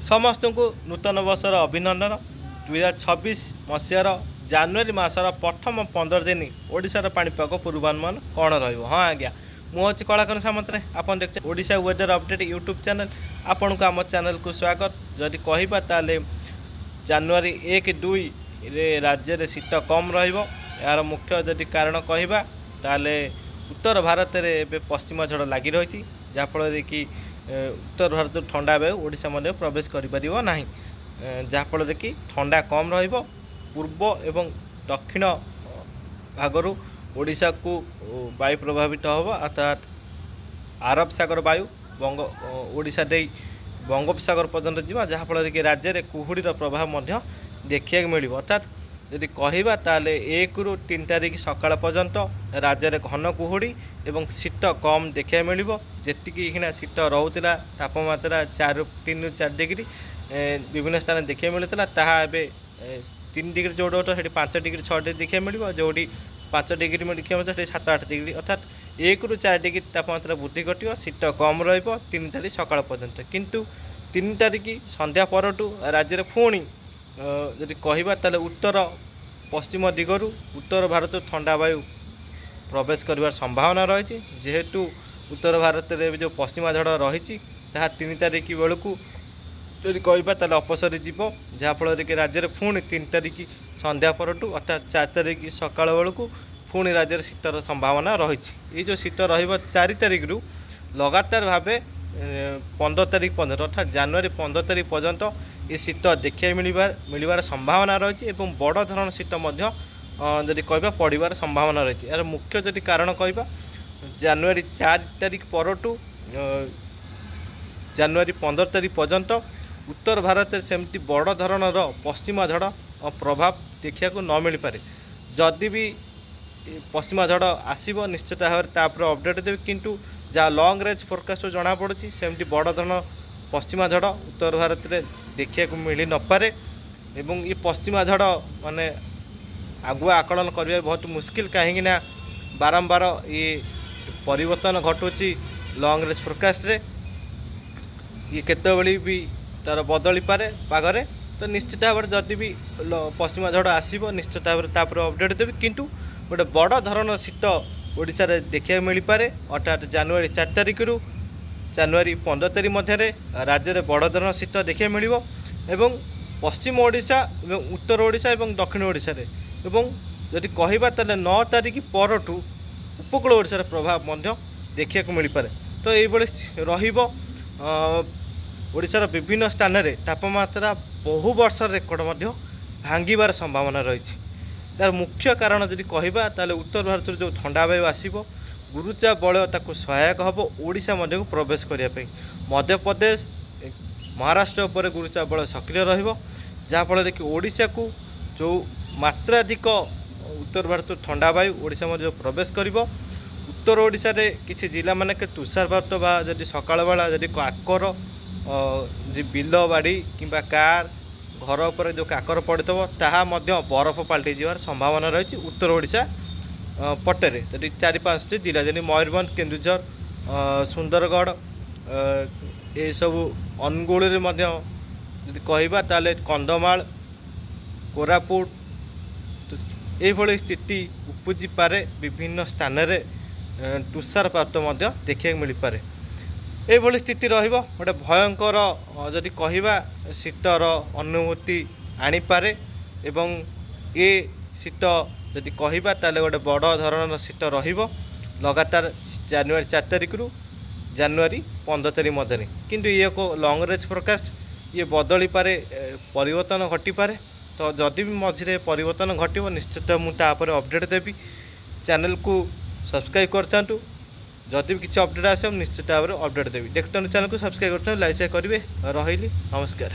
समस्त को नूतन वर्षर अभिनंदन। 2026 मसीहार जानुरी मासर प्रथम 15 दिन ओडिशार पाणीपाग पूर्वानुमान कौन रहा। हाँ आज्ञा मुझे कलाकन सामंतरे आप देखते Odisha weather update YouTube channel. आपण को आम चैनल को स्वागत। जदि कहबा ताले जानुरी 1-2 राज्य में शीत कम यार मुख्य जदि कारण कहबा ताले उत्तर भारत में पश्चिम झड़ लगी रही जहाँफल कि उत्तर भारत ठंडा वायु ओडिशा मध्य प्रवेश करिपारिबो नाही, जहाँफल कि ठंडा कम रहिबो। पूर्व एवं दक्षिण भागरू ओडिशा को वायु प्रभावित होब, अर्थात आरब सागर वायु ओडिशा दे बंगोपसागर पर्यंत जीवा, जहाँफल कि राज्य में कुहुड़ीर प्रभाव मध्य देखा मिल। अर्थात यदि कहबा ताले 1-3 तारिख सकाळ पर्यंत राज्य में घन कुहुड़ी एवं शीत कम देखा मिल। जी शीत रोला तापमात्रा 3-4 डिग्री विभिन्न स्थान देखा मिलता, ताहा 3 डिग्री जो 5 डिग्री 6 डिग्री देखा मिल, जो 5 डिग्री देखा मिलता 7-8 डिग्री, अर्थात 1-4 डिग्री तापमात्रा वृद्धि घटो, शीत कम र3 तारिख सकाळ पर्यंत। किंतु 3 तारिख संध्या परठू राज्य में पुणी जदि कहबा ताले उत्तर पश्चिम दिगरू उत्तर भारत ठंडा वायु प्रवेश कर संभावना रही। जेहेतु उत्तर भारत में जो पश्चिमा झड़ रही 3 तारिख बेलू जदि कहबा ताले अपसरी जीव, जहाँफल कि राज्य में पुणी 3 तारिख संध्या परठू अर्थात 4 तारिख सकाळ बेलू पुणी राज्य में शीतर संभावना रही। ये जो शीत र4 तारिख रु लगातार भाव 15 तारिख पर्यंत अर्थात जानुरी 15 तारिख पर्यंत ये शीत देखा मिलवार संभावना रही। बड़ धरण शीत जदि कहबा पड़वार संभावना रही। यार मुख्य जदि कारण कहबा जानुरी 4 तारिख परठू जानुरी 15 तारिख पर्यंत उत्तर भारत सेमती बड़ धरणर पश्चिमा झड़ प्रभाव देखा न मिल पारे। जदि भी पश्चिमा झड़ आसब निश्चित भाव में अपडेट देवी, किंतु जहाँ लंग रेंज फोरकास्ट जना पड़ी सेमती बड़ धरण पश्चिमा झड़ उत्तर भारत में देखा मिल न पारे। एवं ये पश्चिमा झड़ माने आगुआ आकलन करने बहुत मुस्किल, कहीं बारंबार ये परिवर्तन घटुची लंग रेंज फोरकास्ट रे। ये केतबेले भी तार बदली पारे पागरे, तो निश्चित भाव जदि भी पश्चिमा झड़ आसब निश्चित भाव में अपडेट देवी। किंतु गोटे बड़ धरण शीत ओडिशा रे देखा मिल पारे, अर्थात जानुरी 4 तारिख रु जानुरी 15 तारिख मध्य राज्य में बड़ धरण शीत देखा मिल। एवं पश्चिम ओडिशा एवं उत्तर ओडिशा एवं दक्षिण ओडिशा रे एवं जदि कहबा ताले 9 तारिख परठू उपकूल ओडिशार प्रभाव मध्य देखा मिल पारे। तो ये रहिबो ओडिशार विभिन्न स्थान में तापमात्रा बहु वर्ष रेकर्ड भांगार संभावना रही। तार मुख्य कारण जदि कहबा ताले उत्तर भारत जो ठंडा वायु आसब गुरुचा बलय ताको सहायक हम ओडिशा मध्य को प्रवेश करने। मध्य प्रदेश महाराष्ट्र उपर गुरुचा बल सक्रिय रहाँफल कि ओडिशा को जो मात्राधिक उत्तर भारत ठंडा वायु ओडिशा मध्य प्रवेश कर। उत्तर ओडिशा रे किसी जिला माने के तुषारपात बा जदि सकाळ बेला जदि काकर बिल बाड़ी किंबा कार घर उपर जो काकर पड़ो ताहा मध्य बरफ पलटि जावार संभावना रही। उत्तर ओडिशा पटेरे जदि 4-5टी जिला जमी मयूरभंज, केन्दुझर, सुंदरगढ़ ये सब अनुगुल जदि कहबा ताले कंधमाल, कोरापुट ये स्थिति उपजी पारे। विभिन्न स्थान में तुषारपात देखा मिल पारे। ये स्थिति रहिबो गोटे भयंकर जदि कहबा शीतर अनुभूति आनीपारे। एवं ये शीत जदि कहबा ताले गोटे बड़ धरण शीत रहिबो लगातार जानुरी 4 तारिख रु जानुरी 15 तारिख मध्य। किंतु ये को लंग रेंज फोरकास्ट ये बदली पारे, परिवर्तन घटी पारे। तो जदि भी मझे परिवर्तन घटो निश्चित मुझे अपडेट देवी। चैनल को सब्सक्राइब करथांतु, जदि भी किसी अपडेट आस निश्चित भाव में अपडेट देवी। देखते चैनल को सब्सक्राइब करते लाइक शेयर करेंगे। रही नमस्कार।